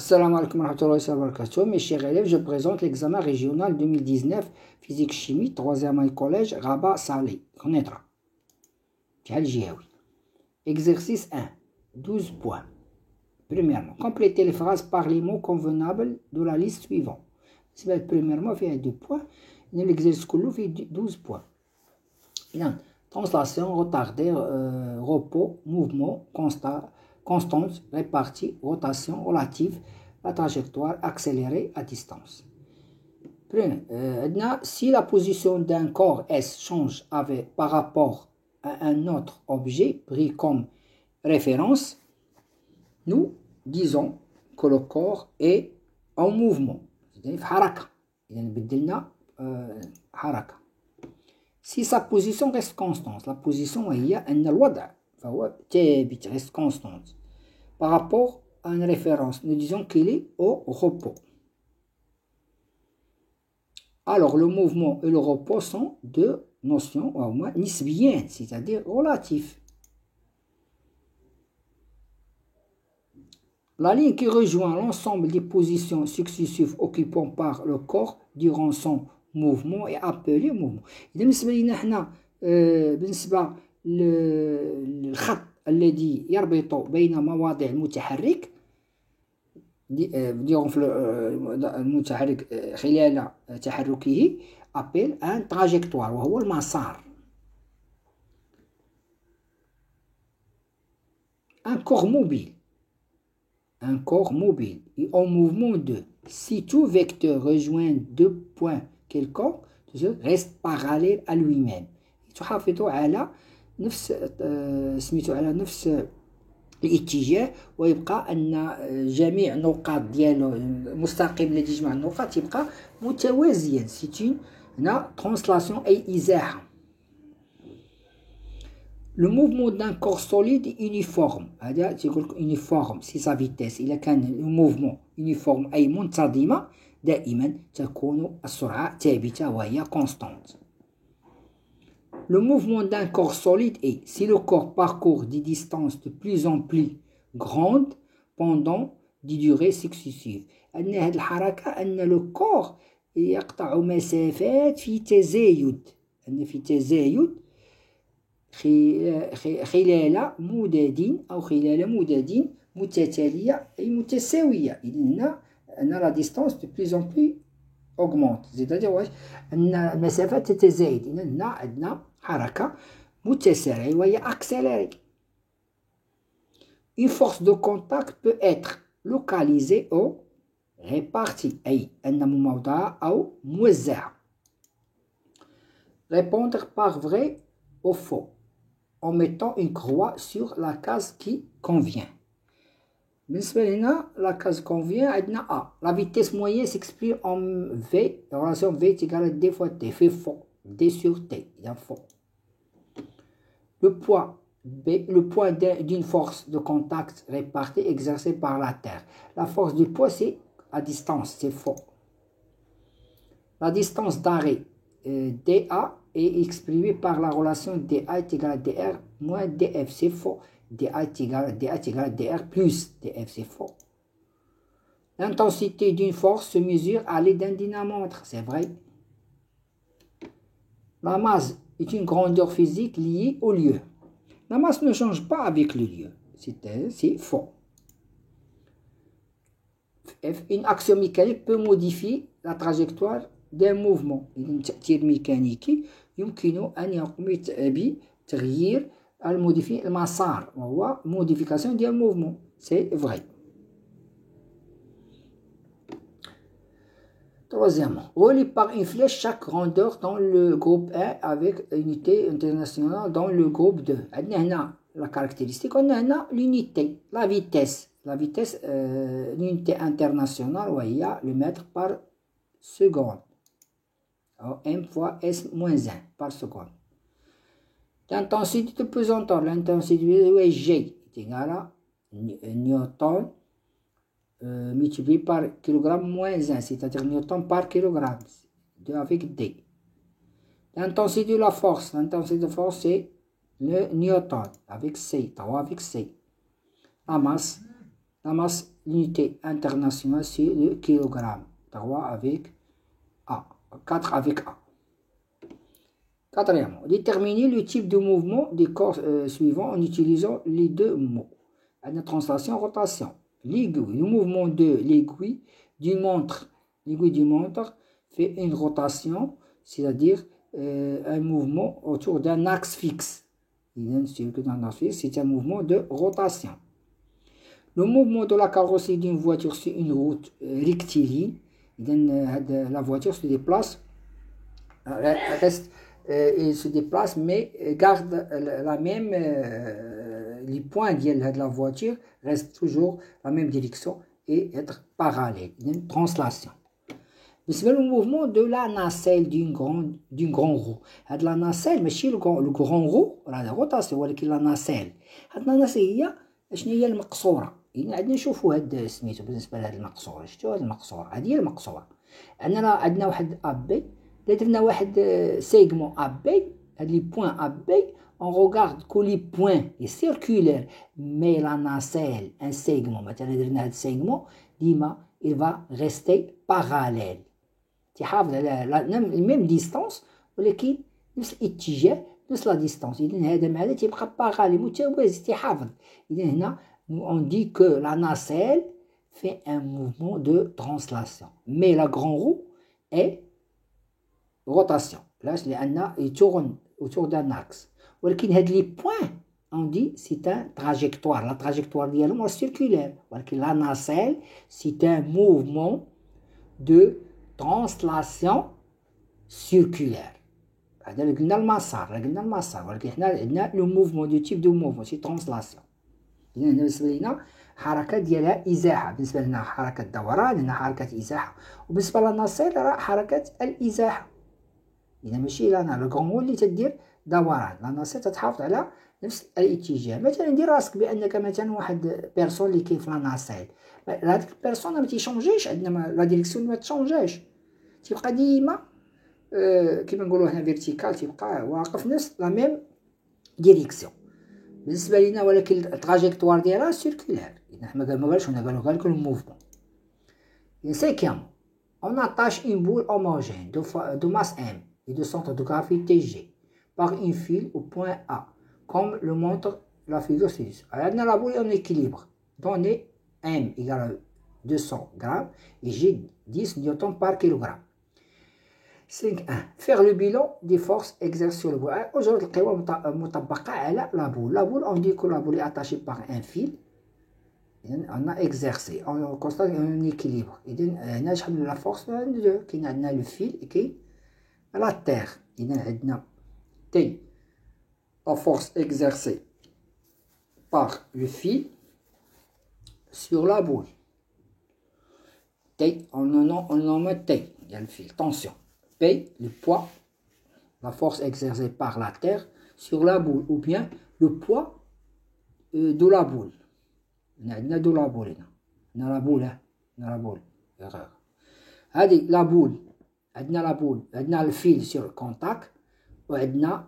Assalamu alaikum wa rahmatullahi wa barakatuh. Mes chers élèves, je présente l'examen régional 2019 physique-chimie, 3e année collège, Rabat Salé. Connaîtra. Exercice 1, 12 points. Premièrement, complétez les phrases par les mots convenables de la liste suivante. Premièrement, il y a 2 points. L'exercice fait 12 points. Translation, retardé, repos, mouvement, constante, répartie, rotation, relative, la trajectoire, accélérée à distance. Si la position d'un corps S change par rapport à un autre objet pris comme référence, nous disons que le corps est en mouvement. Si sa position reste constante, la position reste constante par rapport à une référence, nous disons qu'il est au repos. Alors, le mouvement et le repos sont deux notions, au moins nisbiyennes, c'est-à-dire relatives. La ligne qui rejoint l'ensemble des positions successives occupées par le corps durant son mouvement est appelée mouvement. بالنسبة لنا احنا بالنسبة للخط الذي يربط بين مواضع المتحرك المتحرك خلال تحركه appelle un trajectoire وهو المسار. Un corps mobile est en mouvement de si tout vecteur rejoint deux points quelconques reste parallèle à lui-même. تحافظ على نفس الاتجاه ويبقى أن جميع النقاط ديالو المستقيم الذي يجمع النقاط يبقى متوازيا. هنا translation أي إزاحة. Le mouvement d'un corps solide est uniforme. هذا تيقول لك uniforme c'est sa vitesse. إذا كان الموفمون uniforme أي منتظمة دائما تكون السرعة ثابتة وهي constante. Le mouvement d'un corps solide est si le corps parcourt des distances de plus en plus grandes pendant des durées successives. أن هذه الحركة أن le corps يقطع مسافات في تزايد. أن في تزايد خلال مدد متتالية أي متساوية. إذن أن la distance de plus en plus augmente. c'est-à-dire أن المسافة تتزايد. إذن هنا عندنا حركة متسارعة وهي accélérée. Une force de contact peut être localisée ou répartie أي أن موضعة أو موزعة. Répondre par vrai ou faux en mettant une croix sur la case qui convient. بالنسبة لنا la case convient عندنا A. La vitesse moyenne s'exprime en V. La relation V est égale à D fois T. Fait faux. D sur T. Il y a faux. Le poids B. Le poids d'une force de contact répartie exercée par la Terre. La force du poids c'est à distance. C'est faux. La distance d'arrêt DA est exprimée par la relation DA est égal à DR moins DF. C'est faux. DA est égal à DR plus DF, c'est faux. L'intensité d'une force se mesure à l'aide d'un dynamomètre, c'est vrai. La masse est une grandeur physique liée au lieu. La masse ne change pas avec le lieu, c'est faux. Une action mécanique peut modifier la trajectoire d'un mouvement. une تأثير ميكانيكي يمكن أن يقوم بتغيير الموديفي المسار وهو modification ديال mouvement. C'est vrai. Troisièmement, relie par une flèche chaque grandeur dans le groupe 1 avec unité internationale dans le groupe 2. عندنا هنا la caractéristique وعندنا هنا l'unité, la vitesse. L'unité internationale وهي le mètre par seconde. M fois S moins 1 par seconde. L'intensité de pesanteur, l'intensité de G est égale à Newton multiplié par kilogramme moins 1, c'est-à-dire Newton par kilogramme, 2 avec D. L'intensité de la force, c'est le Newton avec C, 3 avec C. La masse La masse, l'unité internationale, c'est le kilogramme. 3 avec A. 4 avec A. Quatrièmement, déterminer le type de mouvement des corps suivants en utilisant les deux mots. La translation, rotation. L'aiguille, le mouvement de l'aiguille d'une montre. L'aiguille d'une montre fait une rotation, c'est-à-dire un mouvement autour d'un axe fixe. C'est un mouvement de rotation. Le mouvement de la carrosserie d'une voiture sur une route rectiligne. La voiture se déplace, reste, il se déplace, mais garde la même, les points de la voiture restent toujours la même direction et être parallèle. Une translation. C'est le mouvement de la nacelle d'une grande roue. La nacelle, ماشي le grand roue, la rotation, ولكن la nacelle. هاد النacelle هي المقصورة. يعني عندنا نشوفوا هاد سميتو بالنسبة لهاد المقصورة. شفتوا هاد المقصورة؟ هادي هي المقصورة. عندنا واحد أبي. إلا درنا واحد سيغمون أبي، هاد لي بوين أبي، on regarde que les points est circulaire, mais la nacelle, un segment, مثلا درنا هاد segment, ديما il va rester parallèle. تحافظ على الميم ديستانس ولكن نفس الاتجاه نفس لا ديستانس. اذا هذا مع هذا تيبقى باغالي متوازي تيحافظ. اذا هنا on dit que la nacelle fait un mouvement de translation mais la grande roue est rotation. علاش؟ لان يتورن autour d'un axe. ولكن هاد لي بوين on dit c'est un trajectoire. la trajectoire ديالهم circulaire ولكن la nacelle c'est un mouvement de translation circulaire. هذا اللي قلنا المسار ولكن حنا عندنا لو موفمون دو تيب دو موفمون سي ترانسلاسيون. اذا هنا بالنسبه لينا حركه ديالها ازاحه، بالنسبه لنا حركه دوران، هنا حركه ازاحه، وبالنسبه للناصير راه حركه الازاحه. اذا ماشي لنا لو كون هو اللي تدير دوران، الناصير تتحافظ على نفس الاتجاه. مثلا دير راسك بانك مثلا واحد بيرسون اللي كاين في لاناسيل، هذيك البيرسون ما تيشونجيش، عندنا لا ديريكسيون ما تشونجيش، تيبقى ديما كيما نقولوا هنا فيرتيكال، تيبقى واقف نفس لا ميم ديريكسيون بالنسبه لينا، ولكن التراجيكتوار ديالها سيركولير. اذا حنا ما قالش هنا، قالوا لك الموفمون. Cinquièmement, on attache une boule homogène de masse M et de centre de gravité G par une fil au point A, comme le montre la figure ci-dessus. Alors, on a la boule en équilibre, donnée M égale à 200 grammes et G 10 newtons par kilogramme. 5.1. Faire le bilan des forces exercées sur le boule. Aujourd'hui, la boule, on dit que la boule est attachée par un fil. On a exercé, on constate un équilibre. On a la force qui a le fil et qui est la terre. On a la force exercée par le fil sur la boule. On nomme T, il y a le fil, tension. P, le poids, la force exercée par la terre sur la boule, ou bien le poids de la boule. عندنا دو لابول هنا، عندنا لابول، عندنا لابول erreur. هادي لابول، عندنا لابول، عندنا الفيل sur contact وعندنا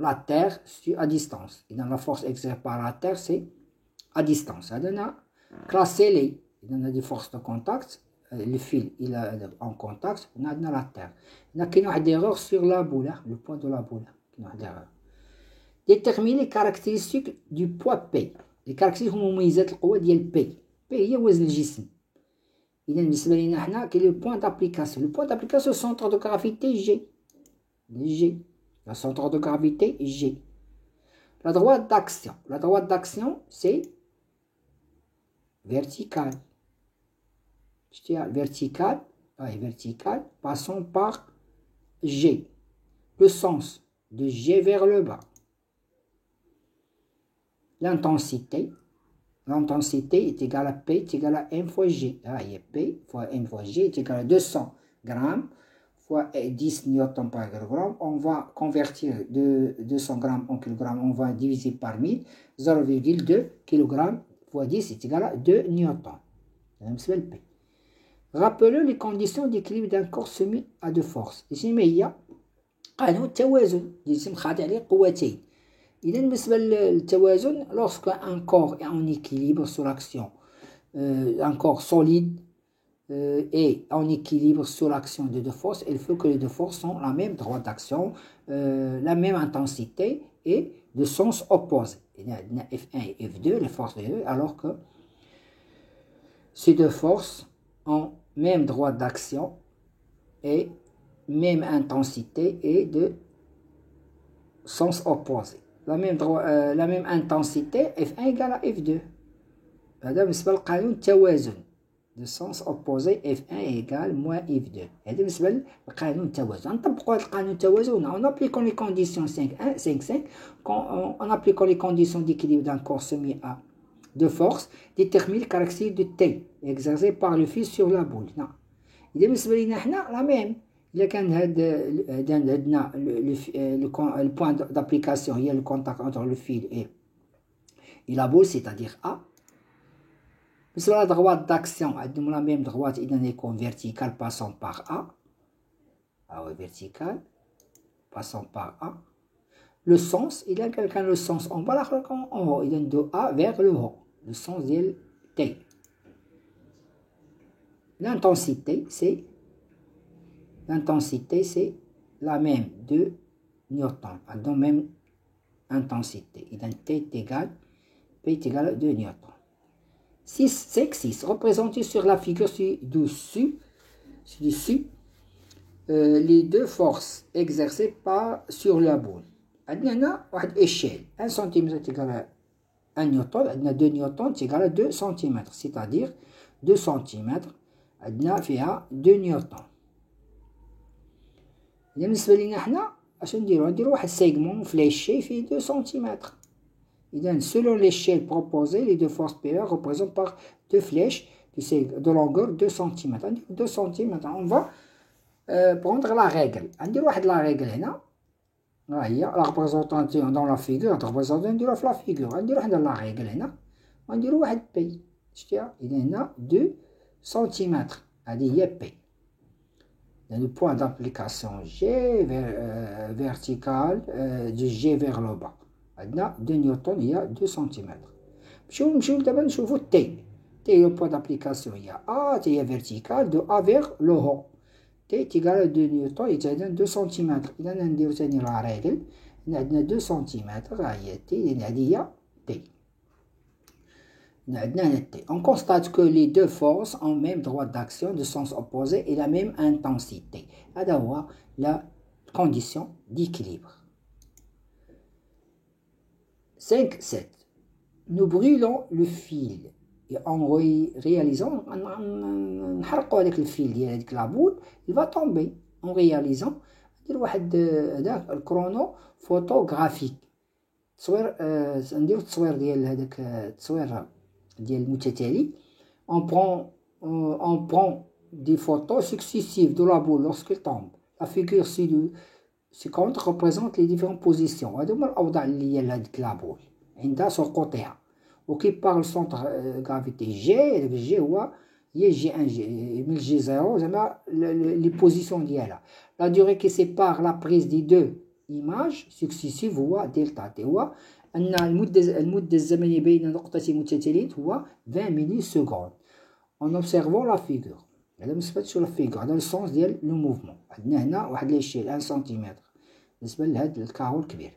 la terre sur à distance. إذا la force exercée par la terre c'est à distance. هادنا classé les، إذا هادي force de contact، le fil il est en contact، عندنا la terre. هنا كاين واحد erreur sur la boule، le poids de la boule، كاين واحد erreur. Déterminer les caractéristiques du poids P. لي كاركتيرستيك هما مميزات القوة ديال بي. بي هي وزن الجسم. إذا بالنسبة لينا حنا كاين لو بوان دابليكاسيون. لو بوان دابليكاسيون سونتر دو غرافيتي جي. جي. لا سونتر دو غرافيتي جي. لا droite d'action. La droite d'action c'est vertical. Vertical. Vertical. Passons par G. Le sens de G vers le bas. L'intensité est égale à P est égale à M fois G. Il y a P fois M fois G est égal à 200 grammes fois 10 newtons par kilogramme. On va convertir de 200 grammes en kilogrammes, on va diviser par 1000. 0,2 kg fois 10 est égal à 2 newtons. C'est P. Rappelez les conditions d'équilibre d'un corps soumis à deux forces. Ici, il y a قانون التوازن، الجسم خاضع لقوتين. إذا بالنسبة للتوازن lorsque un corps est en équilibre sur l'action un corps solide est en équilibre sur l'action de deux forces, il faut que les deux forces ont la même droite d'action, la même intensité et de sens opposé. Il y a F1 et F2, les forces de 2, alors que ces deux forces ont même droite d'action et même intensité et de sens opposé. La même intensité F1 égale à F2. هذا بالنسبة لقانون التوازن de sens opposé F1 égale moins F2. هذا بالنسبة لقانون التوازن. نطبقوا هذا القانون التوازن en appliquant les conditions 5.1, 5.5 en appliquant les conditions d'équilibre d'un corps soumis à deux forces détermine les caractéristiques de T exercées par le fil sur la boule. Non. إذا بالنسبة لنا حنا لا ميم. إذا كان عندنا le point d'application هي le contact entre le fil et la boule, c'est-à-dire A. بالنسبة la droite d'action عندهم la même droite إذا يكون vertical passant par A. Ah ouais, vertical passant par A. Le sens, il y a quelqu'un le sens en bas, en haut, il y a de A vers le haut. Le sens de T. L'intensité, c'est la même de Newton, la même intensité. Il y a T est égal, P est égal à 2 Newton. 6 représenté sur la figure ci-dessus, les deux forces exercées sur la boule. عندنا واحد échelle 1 cm est égal à 1 newton, عندنا 2 newtons est égal à 2 cm, c'est-à-dire 2 cm عندنا فيها 2 newtons. إذا بالنسبة لينا حنا اش نديرو واحد segment fléché فيه 2 cm. إذا selon l'échelle proposée, les deux forces PE représentent par deux flèches de longueur 2 cm. 2 cm, on va prendre la règle. ندير واحد la règle هنا. هي la représentation dans la figure, représentation نديروها في la figure. نديرو حنا la règle هنا ونديرو واحد بي. شتيها؟ إذا هنا 2 cm. هذه هي بي. Le point d'application G vertical du G vers le bas. عندنا 2 نيوتن هي 2 سنتيمتر. نمشيو دابا نشوفو تي. تي لو بوان دابليكاسيون هي A, تي هي فيرتيكال دو A vers لو هو. تي تيكال 2 نيوتن هي 2 سنتيمتر. إذا نديرو تاني لا ريغل. هنا عندنا 2 سنتيمتر ها هي تي، هذه هي تي. عندنا هنا تي. On constate que les deux forces ont même droite d'action de sens opposé et la même intensité. هذا هو la condition d'équilibre. 5.7. Nous brûlons le fil et en réalisant نحرقوا هذاك الفيل ديال هذيك لابول il va tomber. En réalisant ندير واحد هذاك الكرونو فوتوغرافيك تصوير نديرو التصوير ديال هذاك التصوير ديال المتتالي. on prend des photos successives de la boule lorsqu'elle tombe. La figure ci-contre représente les différentes positions. هادو هما الأوضاع اللي هي لهاديك لابول عند سقوطها. وكيبار سونتر غرافيتي جي، هذاك الجي هي جي ان جي من جي زيرو زعما لي بوزيسيون ديالها. لا دوري كي سيبار لا بريز دي دو ايماج سكسيسيف هو دلتا تي، هو أن المدة الزمنية بين نقطتين متتاليين هو 20 ملي سكوند. en observant la figure. هذا بالنسبة لا فيغور، هذا السونس ديال لو موفمون. عندنا هنا واحد ليشيل 1 سنتيمتر بالنسبة لهاد الكارو الكبير.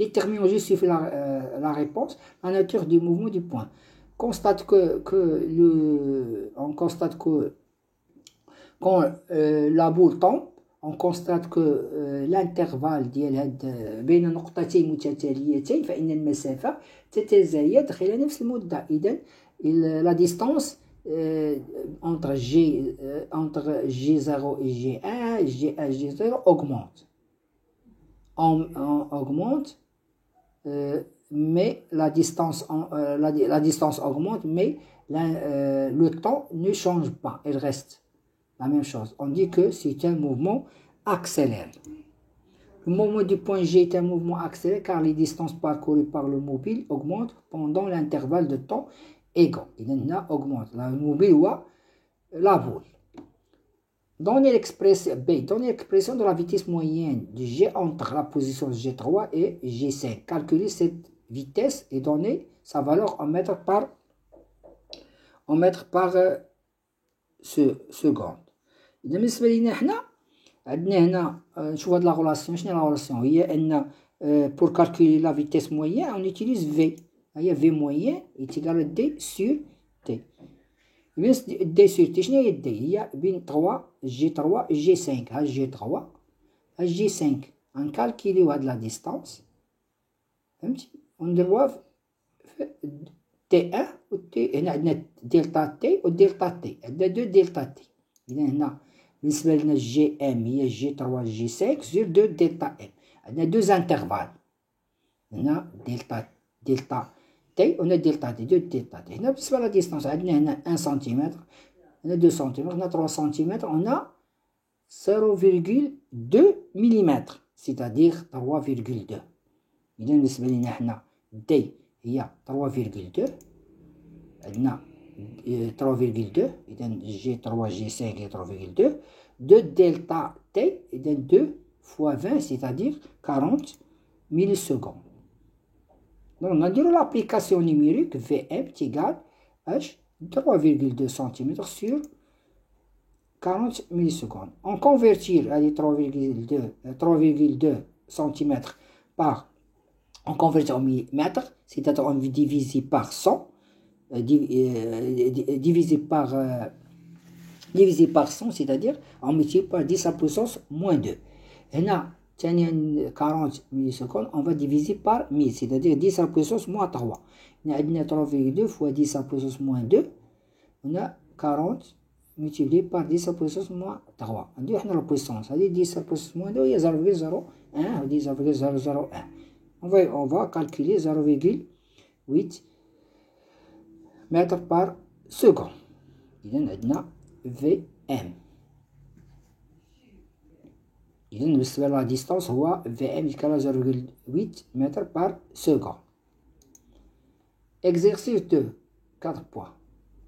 Déterminons juste la réponse, la nature du mouvement du point. On constate que quand la boule tombe, on constate que l'intervalle بين نقطتين متتاليتين فإن المسافة تتزايد خلال نفس المدة. إذن la distance entre G0 et G1, G1, G0 augmente. On augmente, mais la distance augmente, mais le temps ne change pas, il reste la même chose. On dit que c'est un mouvement accéléré. Le mouvement du point G est un mouvement accéléré car les distances parcourues par le mobile augmentent pendant l'intervalle de temps égaux. Il augmente. Le mobile ou la boule. Donnez l'expression B. Donnez l'expression de la vitesse moyenne de G entre la position G3 et G5. Calculez cette vitesse et donnez sa valeur en mètres par seconde. إذا بالنسبة لينا حنا عندنا هنا نشوف هاد لا غولاسيون. شنو لا غولاسيون؟ هي أن pour calculer la vitesse moyenne on utilise V. هي V moyen est égal à D sur T. D sur T شنو هي D؟ هي بين 3 G3 و G5. ها G3 ها G5. نكالكيليو هاد لا ديستانس فهمتي ونديروها في T1 و T. هنا عندنا دلتا T و دلتا T. عندنا دو دلتا T. إذا هنا بالنسبة لنا جي ام هي جي 3 جي 5 زير 2 دلتا ام. عندنا دو انترفال هنا دلتا تي وهنا دلتا تي. دو دلتا تي. هنا بالنسبة لا ديستانس عندنا هنا 1 سنتيمتر هنا 2 سنتيمتر هنا 3 سنتيمتر هنا 0,2 مليمتر سيتادير 3,2. إذا بالنسبة لنا حنا دي هي 3,2 عندنا 3,2. إذا جي 3 جي 5 هي 3,2. 2 دلتا تي إذا 2 fois 20 c'est-à-dire 40 millisecondes. Donc نديرو l'application numérique VM égale H 3,2 cm sur 40 millisecondes. On convertir à 3,2 cm par on convertit en millimètres, c'est-à-dire on divise par 100 divisé par 100, c'est-à-dire on multiplie par 10 à la puissance moins 2. Et là, 40 millisecondes, on va diviser par 1000, c'est-à-dire 10 à la puissance moins 3. On a 3,2 fois 10 à la puissance moins 2, on a 40 multiplié par 10 à la puissance moins 3. On a la puissance, c'est-à-dire 10 à la puissance moins 2, il y a 0,01 ou 10,001. On va calculer 0,8 mètres par seconde. إذا عندنا VM. إذا بالنسبة لا ديستانس هو VM égale 0,8 mètres par seconde. Exercice 2, 4 points.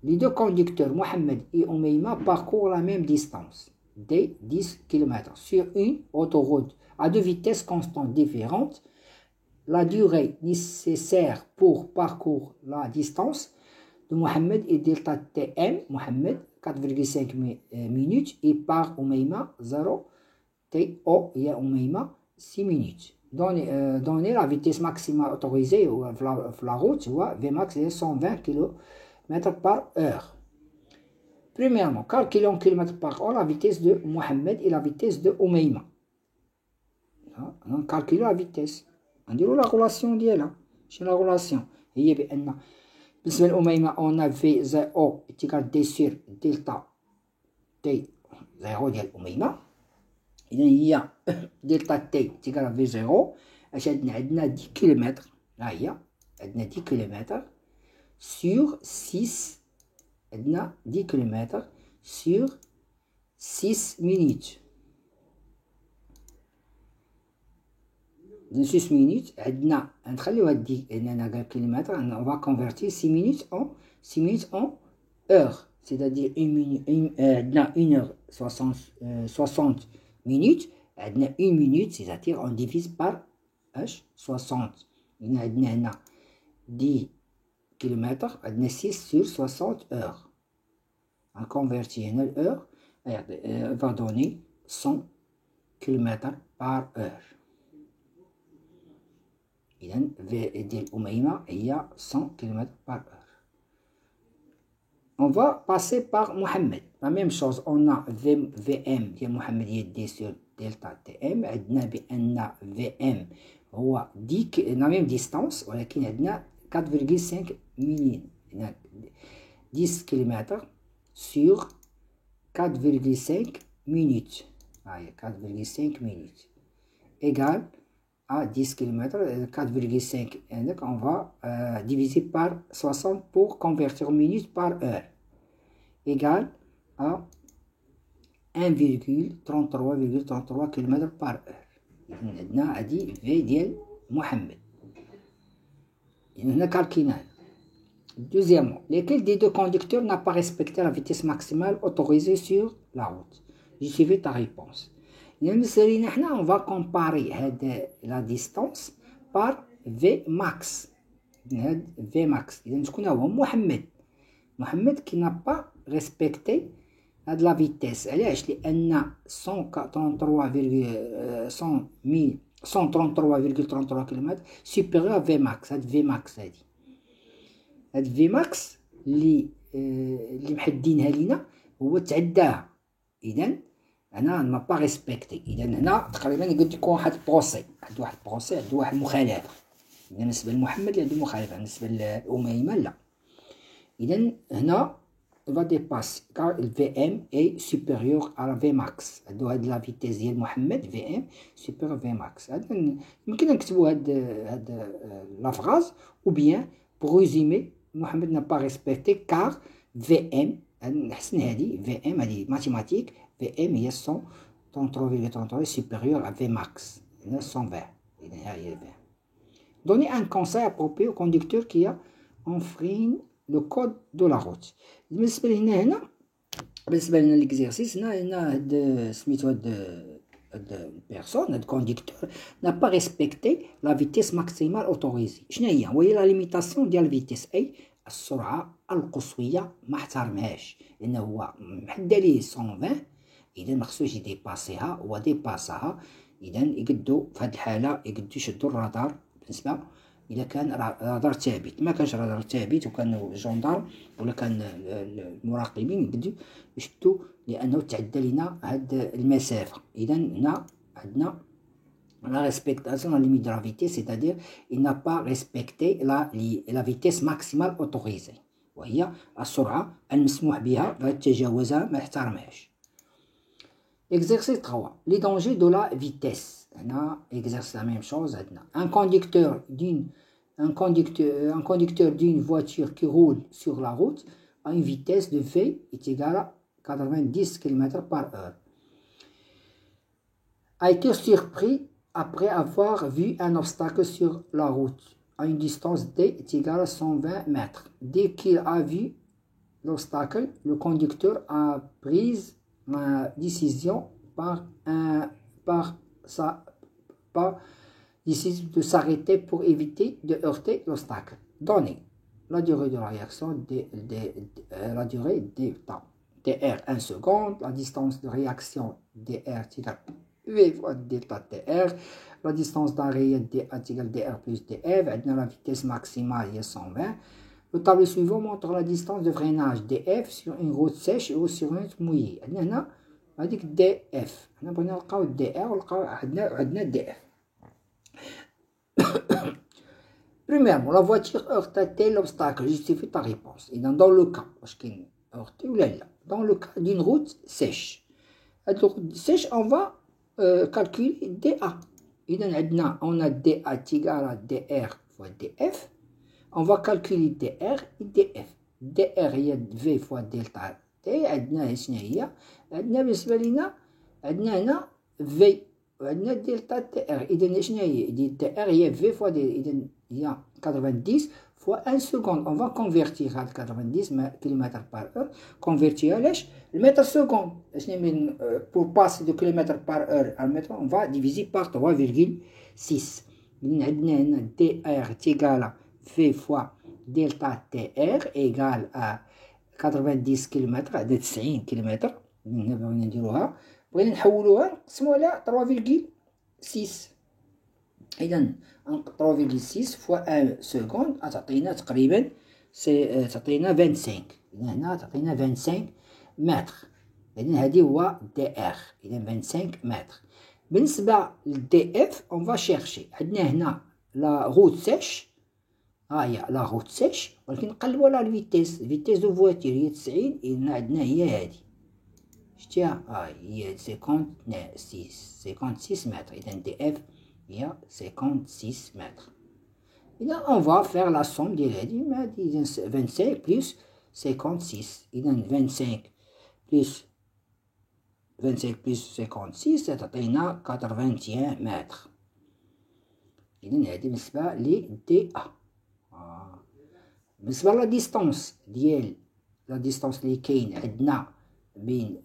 Les deux conducteurs, Mohamed et Oumeima, parcourent la même distance, d 10 km, sur une autoroute à deux vitesses constantes différentes. La durée nécessaire pour parcourir la distance de Mohamed est delta Tm, Mohamed 4,5 minutes et par Oumeima 0 TO et Oumeima 6 minutes. Donnez la vitesse maximale autorisée la route, Vmax est 120 km par heure. Premièrement, calculons km par heure la vitesse de Mohamed et la vitesse de Oumeima. Calculons la vitesse. نديرو لا غولاسيون ديالها. شنو لا غولاسيون؟ هي بان بالنسبه لأميمة اون في زيرو تيكال دي سير دلتا تي زيرو ديال أميمة. اذا هي دلتا تي تيكال في زيرو. اش عندنا 10 كيلومتر. ها هي عندنا 10 كيلومتر سور 6. عندنا 10 كيلومتر سور 6 مينوت. 6 minutes, on va convertir 6 minutes en heure, c'est-à-dire 1 heure 60 minutes, 1 minute, c'est-à-dire on divise par 60. On a 10 km, 6 sur 60 heures. On convertit une heure, va donner 100 km par heure. إذا V ديال أميمة هي 100 km par heure. On va passer par Mohamed. La même chose, on a VM ديال محمد هي D sur delta TM. عندنا بأن VM هو la même distance ولكن عندنا 4,5 ملي. 10 km sur 4,5 minutes. 4,5 minutes égale à 10 km, 4,5. Donc on va diviser par 60 pour convertir en minutes par heure. Égale à 1,33 km par heure. On a dit V ديال Mohamed. On a calculé. Deuxièmement, lesquels des deux conducteurs n'a pas respecté la vitesse maximale autorisée sur la route? justifie ta réponse. On va comparer la distance par V max. V max. Mohamed qui n'a pas respecté la vitesse. علاش؟ لأن 133,33 km supérieur à V max. هاد V max هاد V max اللي محدينها لينا هو تعداها. إذا أنا ما با ريسبكتي. إذا هنا تقريبا قد يكون واحد البروسي، عنده واحد المخالفة. بالنسبة لمحمد عنده مخالفة، بالنسبة لأميمة لا. إذا هنا va dépasser car le VM est supérieur à la Vmax. هاد لا فيتيس ديال محمد VM supérieur à Vmax. يمكن نكتبوا هاد لا فراز ou bien pour résumer محمد n'a pas respecté car VM نحسن هادي VM هادي mathématique VM هي 133,33 supérieur à Vmax. هنا 120. إذا هي 20. Donnez un conseil approprié au conducteur qui a enfreint le code de la route. بالنسبة لهنا l'exercice هنا هاد سميتو هاد البيرسون هاد الكونديكتور n'a pas respecté la vitesse maximale autorisée. شنو هي لا ليميتاسيون ديال الفيتيس، أي السرعة القصوية ما احترمهاش، لأنه هو محدد ليه 120. إذا مخصوش يديباسيها، هو ديباساها. إذا يقدو في هاد الحالة يقدو يشدو الرادار. بالنسبة إذا كان رادار ثابت، ما كانش رادار ثابت وكان جندارم ولا كان المراقبين يقدروا يشدوا لأنه تعدى لنا هاد المسافة. إذا هنا عندنا la respectation de la limite de la vitesse, c'est-à-dire il n'a pas respecté la vitesse maximale autorisée وهي السرعة المسموح بها فتجاوزها ما احترمهاش. Exercice 3. Les dangers de la vitesse. هنا exercice la même chose. Un conducteur d'une voiture qui roule sur la route à une vitesse de V est égale à 90 km/h a été surpris après avoir vu un obstacle sur la route à une distance D est égale à 120 mètres. Dès qu'il a vu l'obstacle, le conducteur a pris la décision de s'arrêter pour éviter de heurter l'obstacle. Donnez la durée de la réaction, la durée de temps. dr 1 seconde, la distance de réaction dr égale V fois delta dr, la distance d'arrêt dA égale dr plus df, la vitesse maximale est 120. Le tableau suivant montre la distance de freinage df sur une route sèche ou sur une route mouillée. هنا هذيك df، هنا بغينا نلقاو dr ولقاو عندنا df. Premièrement, la voiture heurte-t-elle l'obstacle? Justifie ta réponse. Et dans le cas, dans le cas d'une route sèche, on va calculer dA. On a dA égale à dr fois df. On va calculer dr et df. dr هي v fois delta t. عندنا شنو هي؟ عندنا بالنسبة لنا عندنا هنا v وعندنا دلتا تي ار. إذا شنو هي؟ دلتا ار هي في فوا إذا هي 90 فوا 1 سكوند. اون فا كونفيرتيغ هاد 90 كيلومتر بار اور، كونفيرتيها لاش؟ المتر سكوند. شنو من بور باسي دو كيلومتر بار اور على المتر اون فا ديفيزي بار 3,6. إذا عندنا هنا دي ار تيغالا في فوا دلتا تي ار إيغال ا 90 كيلومتر، عندنا 90 كيلومتر. هنا بغينا نديروها، بغينا نحولوها نقسمو على 3,6. إذا 3,6 فوا 1 سكوند تعطينا تقريبا تعطينا 25. إذا هنا تعطينا 25 متر. إذا هادي هو دي ار. إذا 25 متر. بالنسبة للدي اف اون فا شيرشي. عندنا هنا لا روت سيش، ها هي لا روت سيش، ولكن نقلبو على الفيتيس دو فواتير هي 90. إذا عندنا هي هادي شتيها، هي 56 متر. إذا دي اف هي 56 متر. إذا اون فا فيغ لا سوم ديال هادي مع هادي. إذا 25 بلس 56. إذا 25 بلس 56 تعطينا 81 متر. إذا هادي بالنسبة ل دي ا. بالنسبة لا ديستونس ديال لا ديستونس لي كاين عندنا بين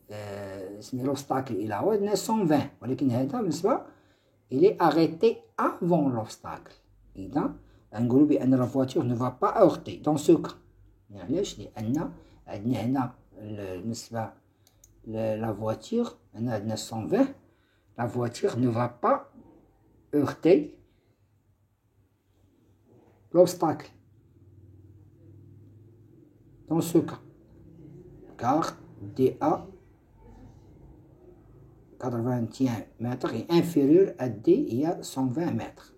l'obstacle إلى هو عندنا 120 ولكن هذا بالنسبة il est arrêté avant l'obstacle. إذا نقولوا بأن la voiture ne va pas heurter dans ce cas. علاش؟ لأن عندنا هنا بالنسبة la voiture عندنا 120 la voiture ne va pas heurter l'obstacle dans ce cas car DA 81 mètres est inférieur à D il y a 120 mètres.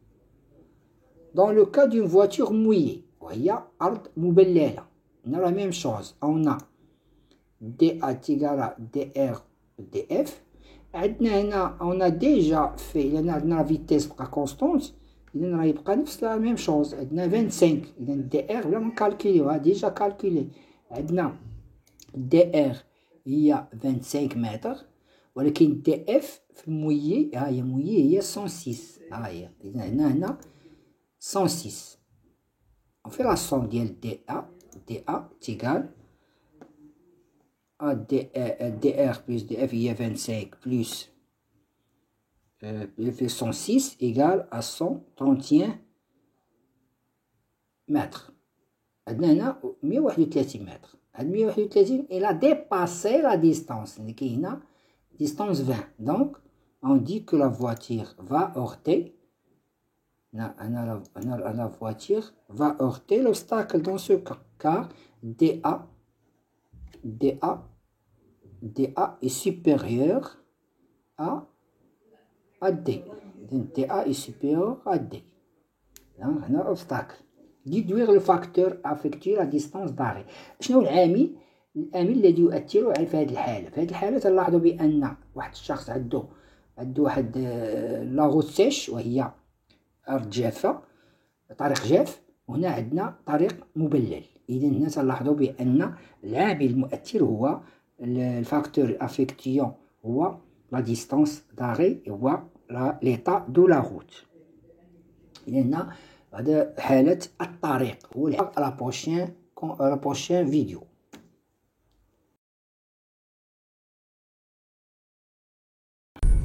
Dans le cas d'une voiture mouillée وهي أرض مبللة on a la même chose, on a DA égale à DR DF. On a déjà fait la vitesse constante, il a la même chose, on a 25, DR, on a déjà calculé, DR il y a 25 mètres, ولكن DF mouillé, il y a 106, il y a 106. On fait la somme de DA égale à DR plus DF, il y a 25 plus 106 égale à 131 mètres. Maintenant, 131 mètres. 131, il a dépassé la distance. Il y a distance 20. Donc, on dit que la voiture va heurter. La voiture va heurter l'obstacle dans ce cas. Car DA est supérieur à D. DA est supérieur à D. Donc, on a un obstacle. Déduire le facteur affectué la distance d'arrêt. شنو العامل الذي يؤثر في هذه الحالة؟ في هذه الحالة تلاحظوا بأن واحد الشخص عنده واحد لاغوت سيش وهي أرض جافة، طريق جاف، وهنا عندنا طريق مبلل. إذا هنا تلاحظوا بأن العامل المؤثر هو الفاكتور افكتيون هو لا ديستانس داري هو ليطا دو لا روت. إذا هنا هذا حالة الطريق هو لا بروشين فيديو.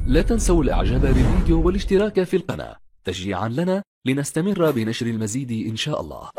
لا تنسوا الاعجاب بالفيديو والاشتراك في القناة تشجيعا لنا لنستمر بنشر المزيد إن شاء الله.